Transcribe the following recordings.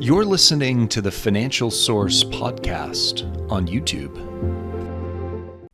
You're listening to the Financial Source podcast on YouTube.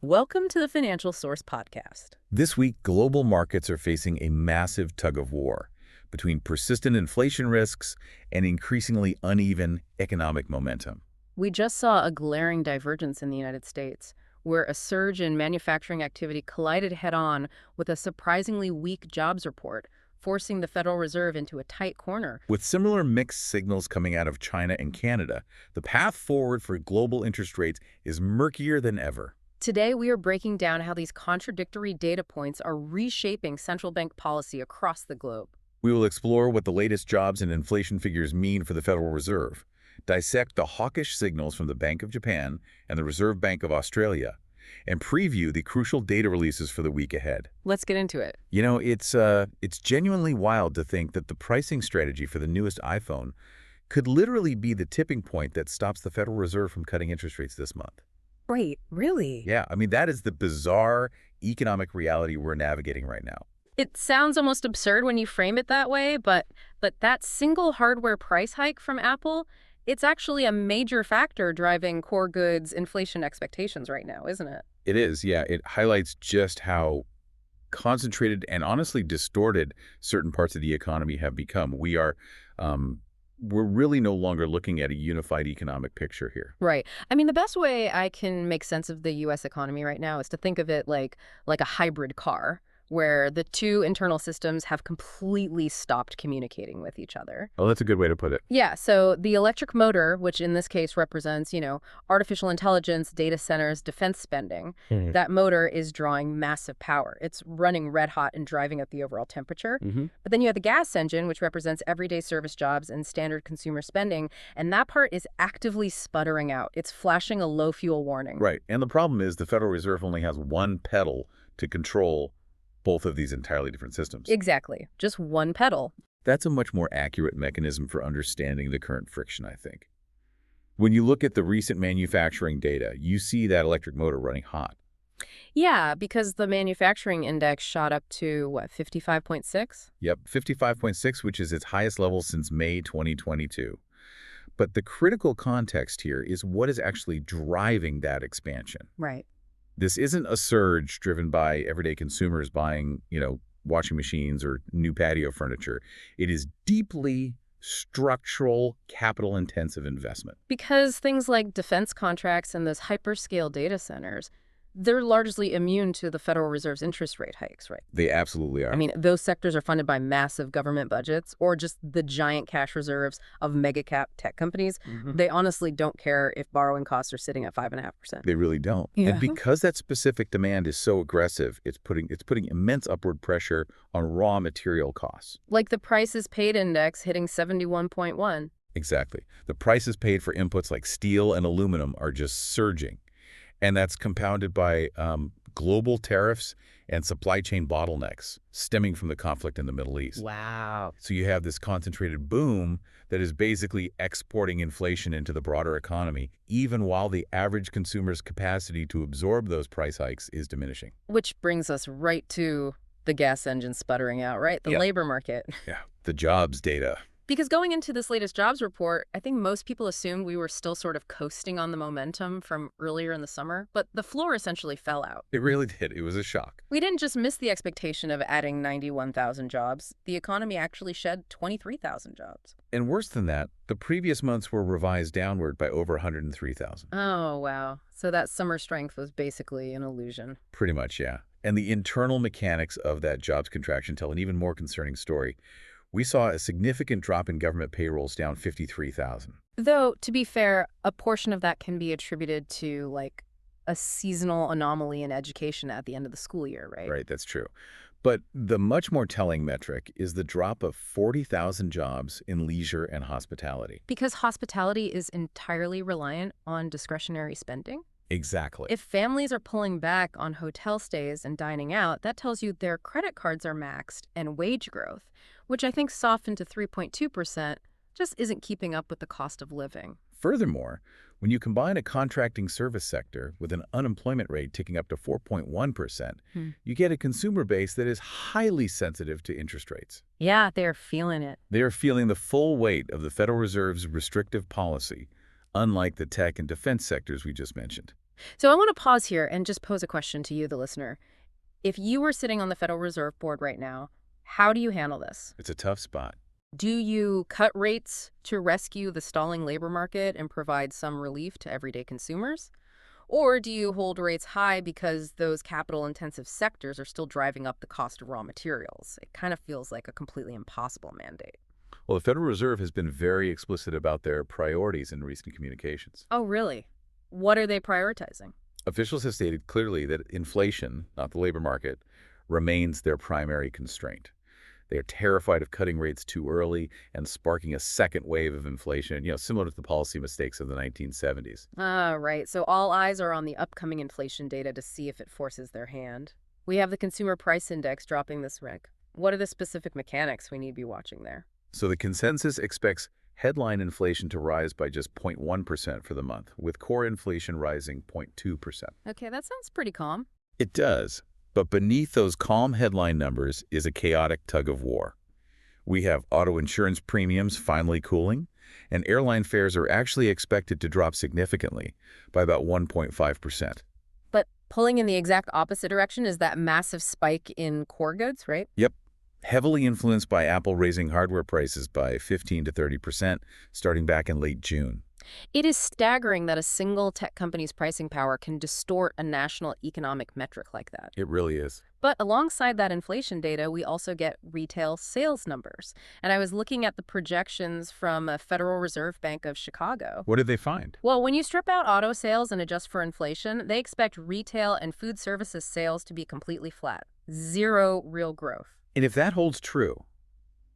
Welcome to the Financial Source podcast. This week, global markets are facing a massive tug-of-war between persistent inflation risks and increasingly uneven economic momentum. We just saw a glaring divergence in the United States, where a surge in manufacturing activity collided head-on with a surprisingly weak jobs report, forcing the Federal Reserve into a tight corner. With similar mixed signals coming out of China and Canada, the path forward for global interest rates is murkier than ever. Today, we are breaking down how these contradictory data points are reshaping central bank policy across the globe. We will explore what the latest jobs and inflation figures mean for the Federal Reserve, dissect the hawkish signals from the Bank of Japan and the Reserve Bank of Australia, and preview the crucial data releases for the week ahead. Let's get into it. You know, it's genuinely wild to think that the pricing strategy for the newest iPhone could literally be the tipping point that stops the Federal Reserve from cutting interest rates this month. Wait, really? Yeah, I mean, that is the bizarre economic reality we're navigating right now. It sounds almost absurd when you frame it that way, but that single hardware price hike from Apple, it's actually a major factor driving core goods inflation expectations right now, isn't it? It is, yeah. It highlights just how concentrated and honestly distorted certain parts of the economy have become. We're really no longer looking at a unified economic picture here. Right. I mean, the best way I can make sense of the U.S. economy right now is to think of it like a hybrid car, where the two internal systems have completely stopped communicating with each other. Oh, that's a good way to put it. Yeah, so the electric motor, which in this case represents, artificial intelligence, data centers, defense spending, that motor is drawing massive power. It's running red hot and driving up the overall temperature. But then you have the gas engine, which represents everyday service jobs and standard consumer spending, and that part is actively sputtering out. It's flashing a low fuel warning. Right, and the problem is the Federal Reserve only has one pedal to control both of these entirely different systems. Exactly. Just one pedal. That's a much more accurate mechanism for understanding the current friction, I think. When you look at the recent manufacturing data, you see that electric motor running hot. Yeah, because the manufacturing index shot up to, 55.6? Yep, 55.6, which is its highest level since May 2022. But the critical context here is what is actually driving that expansion. Right. This isn't a surge driven by everyday consumers buying, washing machines or new patio furniture. It is deeply structural, capital-intensive investment. Because things like defense contracts and those hyperscale data centers, they're largely immune to the Federal Reserve's interest rate hikes, right? They absolutely are. I mean, those sectors are funded by massive government budgets or just the giant cash reserves of mega-cap tech companies. They honestly don't care if borrowing costs are sitting at 5.5%. They really don't. Yeah. And because that specific demand is so aggressive, it's putting immense upward pressure on raw material costs. Like the prices paid index hitting 71.1. Exactly. The prices paid for inputs like steel and aluminum are just surging. And that's compounded by global tariffs and supply chain bottlenecks stemming from the conflict in the Middle East. Wow. So you have this concentrated boom that is basically exporting inflation into the broader economy, even while the average consumer's capacity to absorb those price hikes is diminishing. Which brings us right to the gas engine sputtering out, right? The labor market. Yeah, the jobs data. Because going into this latest jobs report, I think most people assumed we were still sort of coasting on the momentum from earlier in the summer, but the floor essentially fell out. It really did. It was a shock. We didn't just miss the expectation of adding 91,000 jobs. The economy actually shed 23,000 jobs. And worse than that, the previous months were revised downward by over 103,000. Oh, wow. So that summer strength was basically an illusion. Pretty much, yeah. And the internal mechanics of that jobs contraction tell an even more concerning story. We saw a significant drop in government payrolls, down 53,000. Though, to be fair, a portion of that can be attributed to, a seasonal anomaly in education at the end of the school year, right? Right, that's true. But the much more telling metric is the drop of 40,000 jobs in leisure and hospitality. Because hospitality is entirely reliant on discretionary spending? Exactly. If families are pulling back on hotel stays and dining out, that tells you their credit cards are maxed and wage growth, which I think softened to 3.2%, just isn't keeping up with the cost of living. Furthermore, when you combine a contracting service sector with an unemployment rate ticking up to 4.1%, you get a consumer base that is highly sensitive to interest rates. Yeah, they're feeling it. They are feeling the full weight of the Federal Reserve's restrictive policy, unlike the tech and defense sectors we just mentioned. So I want to pause here and just pose a question to you, the listener. If you were sitting on the Federal Reserve Board right now, how do you handle this? It's a tough spot. Do you cut rates to rescue the stalling labor market and provide some relief to everyday consumers? Or do you hold rates high because those capital-intensive sectors are still driving up the cost of raw materials? It kind of feels like a completely impossible mandate. Well, the Federal Reserve has been very explicit about their priorities in recent communications. Oh, really? What are they prioritizing? Officials have stated clearly that inflation, not the labor market, remains their primary constraint. They are terrified of cutting rates too early and sparking a second wave of inflation, similar to the policy mistakes of the 1970s. Ah, right. So all eyes are on the upcoming inflation data to see if it forces their hand. We have the Consumer Price Index dropping this week. What are the specific mechanics we need to be watching there? So the consensus expects headline inflation to rise by just 0.1% for the month, with core inflation rising 0.2%. Okay, that sounds pretty calm. It does. But beneath those calm headline numbers is a chaotic tug of war. We have auto insurance premiums finally cooling, and airline fares are actually expected to drop significantly by about 1.5%. But pulling in the exact opposite direction is that massive spike in core goods, right? Yep. Heavily influenced by Apple raising hardware prices by 15 to 30% starting back in late June. It is staggering that a single tech company's pricing power can distort a national economic metric like that. It really is. But alongside that inflation data, we also get retail sales numbers. And I was looking at the projections from a Federal Reserve Bank of Chicago. What did they find? Well, when you strip out auto sales and adjust for inflation, they expect retail and food services sales to be completely flat. Zero real growth. And if that holds true,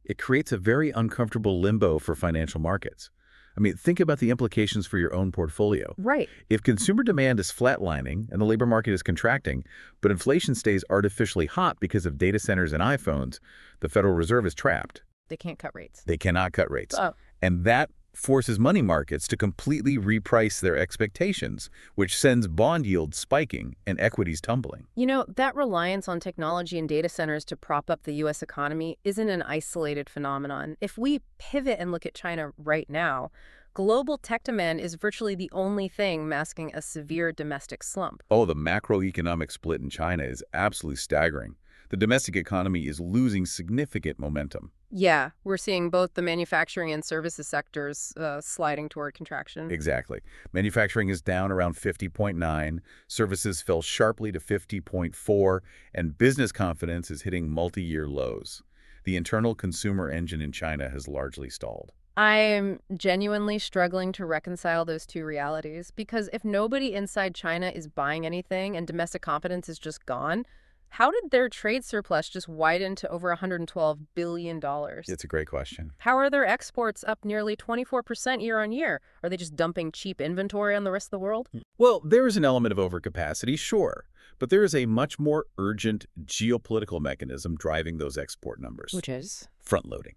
it creates a very uncomfortable limbo for financial markets. I mean, think about the implications for your own portfolio. Right. If consumer demand is flatlining and the labor market is contracting, but inflation stays artificially hot because of data centers and iPhones, the Federal Reserve is trapped. They can't cut rates. They cannot cut rates. Oh. And that forces money markets to completely reprice their expectations, which sends bond yields spiking and equities tumbling. You know, that reliance on technology and data centers to prop up the U.S. economy isn't an isolated phenomenon. If we pivot and look at China right now, global tech demand is virtually the only thing masking a severe domestic slump. Oh, the macroeconomic split in China is absolutely staggering. The domestic economy is losing significant momentum. Yeah, we're seeing both the manufacturing and services sectors sliding toward contraction. Exactly. Manufacturing is down around 50.9, services fell sharply to 50.4, and business confidence is hitting multi-year lows. The internal consumer engine in China has largely stalled. I'm genuinely struggling to reconcile those two realities, because if nobody inside China is buying anything and domestic confidence is just gone, how did their trade surplus just widen to over $112 billion? It's a great question. How are their exports up nearly 24% year on year? Are they just dumping cheap inventory on the rest of the world? Well, there is an element of overcapacity, sure, but there is a much more urgent geopolitical mechanism driving those export numbers. Which is? Front-loading.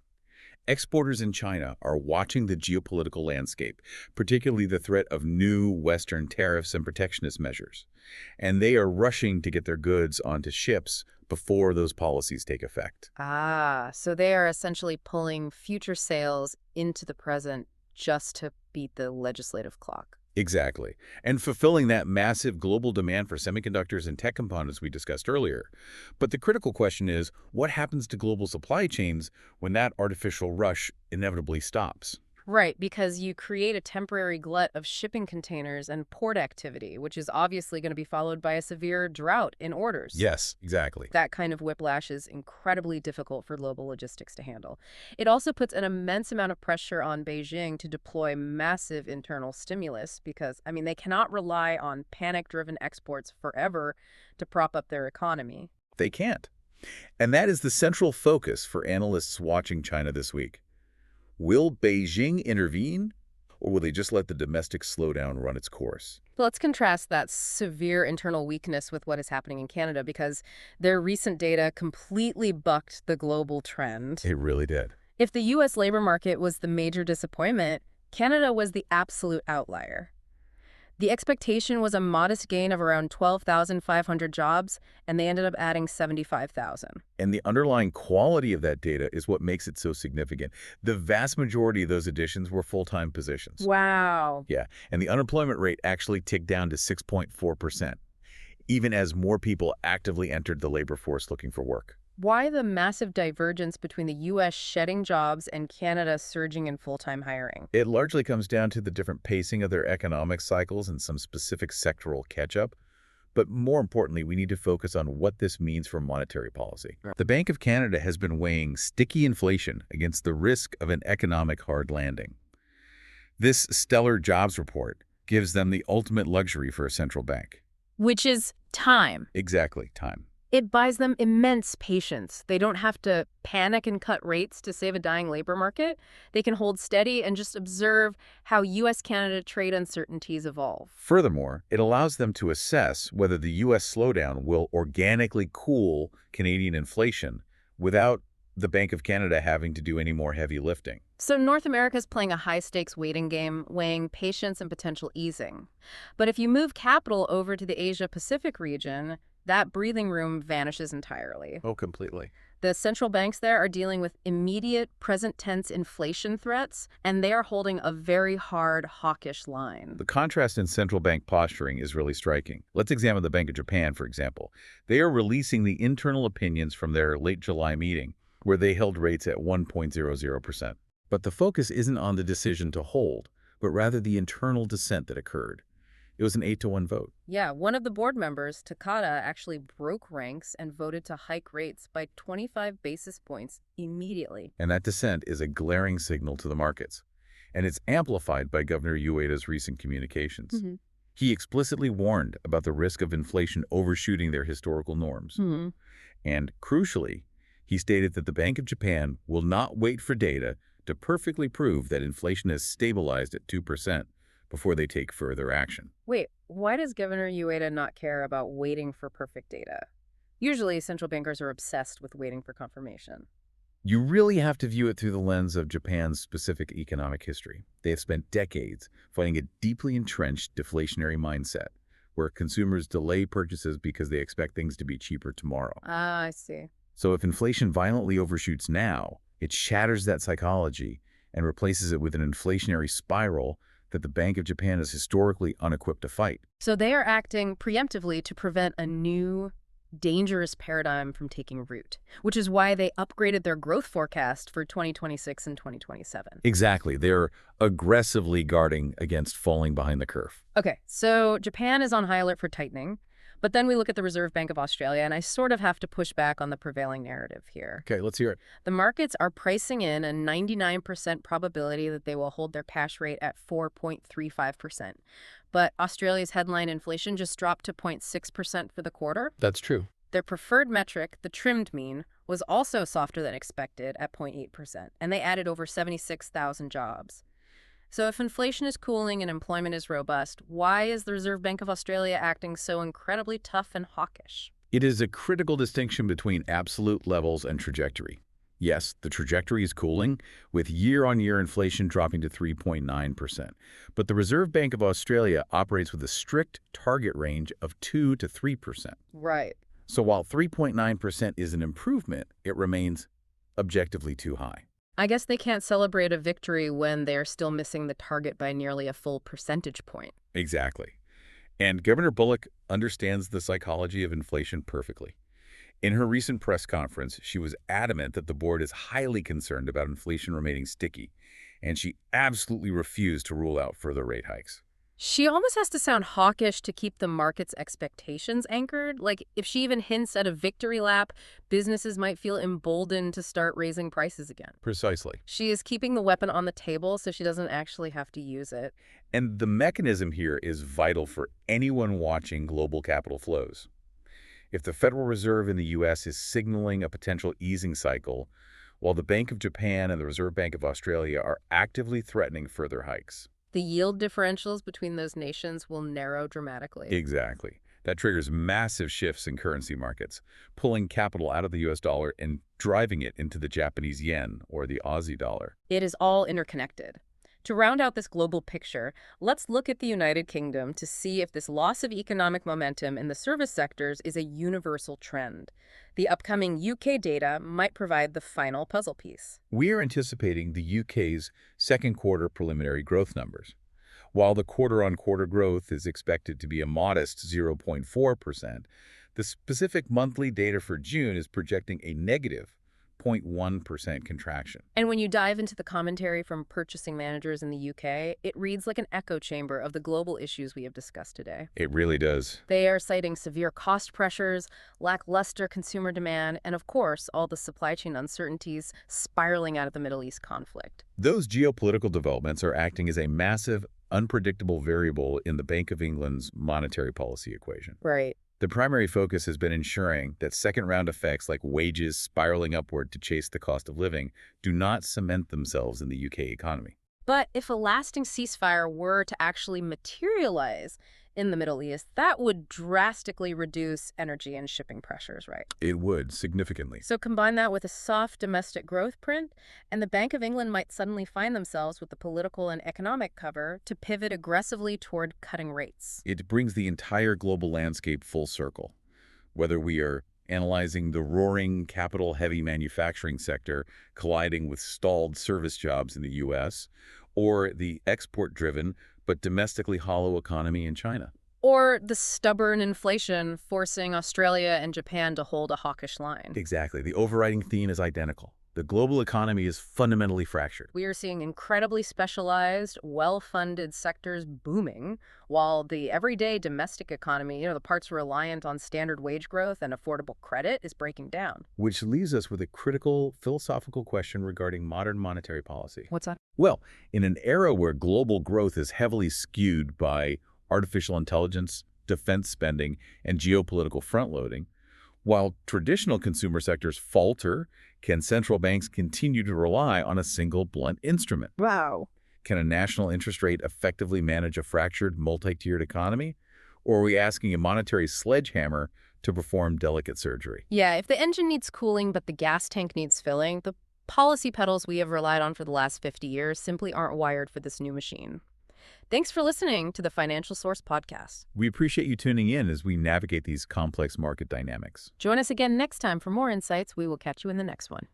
Exporters in China are watching the geopolitical landscape, particularly the threat of new Western tariffs and protectionist measures. And they are rushing to get their goods onto ships before those policies take effect. Ah, so they are essentially pulling future sales into the present just to beat the legislative clock. Exactly. And fulfilling that massive global demand for semiconductors and tech components we discussed earlier. But the critical question is, what happens to global supply chains when that artificial rush inevitably stops? Right, because you create a temporary glut of shipping containers and port activity, which is obviously going to be followed by a severe drought in orders. Yes, exactly. That kind of whiplash is incredibly difficult for global logistics to handle. It also puts an immense amount of pressure on Beijing to deploy massive internal stimulus because, I mean, they cannot rely on panic-driven exports forever to prop up their economy. They can't. And that is the central focus for analysts watching China this week. Will Beijing intervene, or will they just let the domestic slowdown run its course? Let's contrast that severe internal weakness with what is happening in Canada, because their recent data completely bucked the global trend. It really did. If the U.S. labor market was the major disappointment, Canada was the absolute outlier. The expectation was a modest gain of around 12,500 jobs, and they ended up adding 75,000. And the underlying quality of that data is what makes it so significant. The vast majority of those additions were full-time positions. Wow. Yeah, and the unemployment rate actually ticked down to 6.4%, even as more people actively entered the labor force looking for work. Why the massive divergence between the U.S. shedding jobs and Canada surging in full-time hiring? It largely comes down to the different pacing of their economic cycles and some specific sectoral catch-up. But more importantly, we need to focus on what this means for monetary policy. The Bank of Canada has been weighing sticky inflation against the risk of an economic hard landing. This stellar jobs report gives them the ultimate luxury for a central bank. Which is time. Exactly, time. It buys them immense patience. They don't have to panic and cut rates to save a dying labor market. They can hold steady and just observe how U.S.-Canada trade uncertainties evolve. Furthermore, it allows them to assess whether the U.S. slowdown will organically cool Canadian inflation without the Bank of Canada having to do any more heavy lifting. So North America's playing a high-stakes waiting game, weighing patience and potential easing. But if you move capital over to the Asia-Pacific region, that breathing room vanishes entirely. Oh, completely. The central banks there are dealing with immediate present-tense inflation threats, and they are holding a very hard, hawkish line. The contrast in central bank posturing is really striking. Let's examine the Bank of Japan, for example. They are releasing the internal opinions from their late July meeting, where they held rates at 1.00%. But the focus isn't on the decision to hold, but rather the internal dissent that occurred. It was an 8-to-1 vote. Yeah, one of the board members, Takada, actually broke ranks and voted to hike rates by 25 basis points immediately. And that dissent is a glaring signal to the markets. And it's amplified by Governor Ueda's recent communications. Mm-hmm. He explicitly warned about the risk of inflation overshooting their historical norms. Mm-hmm. And crucially, he stated that the Bank of Japan will not wait for data to perfectly prove that inflation has stabilized at 2%. Before they take further action. Wait, why does Governor Ueda not care about waiting for perfect data? Usually, central bankers are obsessed with waiting for confirmation. You really have to view it through the lens of Japan's specific economic history. They have spent decades fighting a deeply entrenched deflationary mindset, where consumers delay purchases because they expect things to be cheaper tomorrow. Ah, I see. So if inflation violently overshoots now, it shatters that psychology and replaces it with an inflationary spiral that the Bank of Japan is historically unequipped to fight. So they are acting preemptively to prevent a new, dangerous paradigm from taking root, which is why they upgraded their growth forecast for 2026 and 2027. Exactly. They're aggressively guarding against falling behind the curve. Okay, so Japan is on high alert for tightening, but then we look at the Reserve Bank of Australia, and I sort of have to push back on the prevailing narrative here. Okay, let's hear it. The markets are pricing in a 99% probability that they will hold their cash rate at 4.35%. But Australia's headline inflation just dropped to 0.6% for the quarter. That's true. Their preferred metric, the trimmed mean, was also softer than expected at 0.8%, and they added over 76,000 jobs. So if inflation is cooling and employment is robust, why is the Reserve Bank of Australia acting so incredibly tough and hawkish? It is a critical distinction between absolute levels and trajectory. Yes, the trajectory is cooling, with year-on-year inflation dropping to 3.9%. But the Reserve Bank of Australia operates with a strict target range of 2 to 3%. Right. So while 3.9% is an improvement, it remains objectively too high. I guess they can't celebrate a victory when they're still missing the target by nearly a full percentage point. Exactly. And Governor Bullock understands the psychology of inflation perfectly. In her recent press conference, she was adamant that the board is highly concerned about inflation remaining sticky, and she absolutely refused to rule out further rate hikes. She almost has to sound hawkish to keep the market's expectations anchored. Like, if she even hints at a victory lap, businesses might feel emboldened to start raising prices again. Precisely. She is keeping the weapon on the table so she doesn't actually have to use it. And the mechanism here is vital for anyone watching global capital flows. If the Federal Reserve in the U.S. is signaling a potential easing cycle, while the Bank of Japan and the Reserve Bank of Australia are actively threatening further hikes. The yield differentials between those nations will narrow dramatically. Exactly. That triggers massive shifts in currency markets, pulling capital out of the U.S. dollar and driving it into the Japanese yen or the Aussie dollar. It is all interconnected. To round out this global picture, let's look at the United Kingdom to see if this loss of economic momentum in the service sectors is a universal trend. The upcoming UK data might provide the final puzzle piece. We are anticipating the UK's second quarter preliminary growth numbers. While the quarter-on-quarter growth is expected to be a modest 0.4%, the specific monthly data for June is projecting a negative 0.1% contraction. And when you dive into the commentary from purchasing managers in the UK, it reads like an echo chamber of the global issues we have discussed today. It really does. They are citing severe cost pressures, lackluster consumer demand, and of course, all the supply chain uncertainties spiraling out of the Middle East conflict. Those geopolitical developments are acting as a massive, unpredictable variable in the Bank of England's monetary policy equation. Right. The primary focus has been ensuring that second-round effects like wages spiraling upward to chase the cost of living do not cement themselves in the UK economy. But if a lasting ceasefire were to actually materialize in the Middle East, that would drastically reduce energy and shipping pressures, right? It would, significantly. So combine that with a soft domestic growth print, and the Bank of England might suddenly find themselves with the political and economic cover to pivot aggressively toward cutting rates. It brings the entire global landscape full circle. Whether we are analyzing the roaring capital-heavy manufacturing sector colliding with stalled service jobs in the U.S., or the export-driven but domestically hollow economy in China. Or the stubborn inflation forcing Australia and Japan to hold a hawkish line. Exactly. The overriding theme is identical. The global economy is fundamentally fractured. We are seeing incredibly specialized, well-funded sectors booming, while the everyday domestic economy, the parts reliant on standard wage growth and affordable credit, is breaking down. Which leaves us with a critical philosophical question regarding modern monetary policy. What's that? Well, in an era where global growth is heavily skewed by artificial intelligence, defense spending, and geopolitical front-loading, while traditional consumer sectors falter, can central banks continue to rely on a single blunt instrument? Wow. Can a national interest rate effectively manage a fractured, multi-tiered economy? Or are we asking a monetary sledgehammer to perform delicate surgery? Yeah, if the engine needs cooling but the gas tank needs filling, the policy pedals we have relied on for the last 50 years simply aren't wired for this new machine. Thanks for listening to the Financial Source Podcast. We appreciate you tuning in as we navigate these complex market dynamics. Join us again next time for more insights. We will catch you in the next one.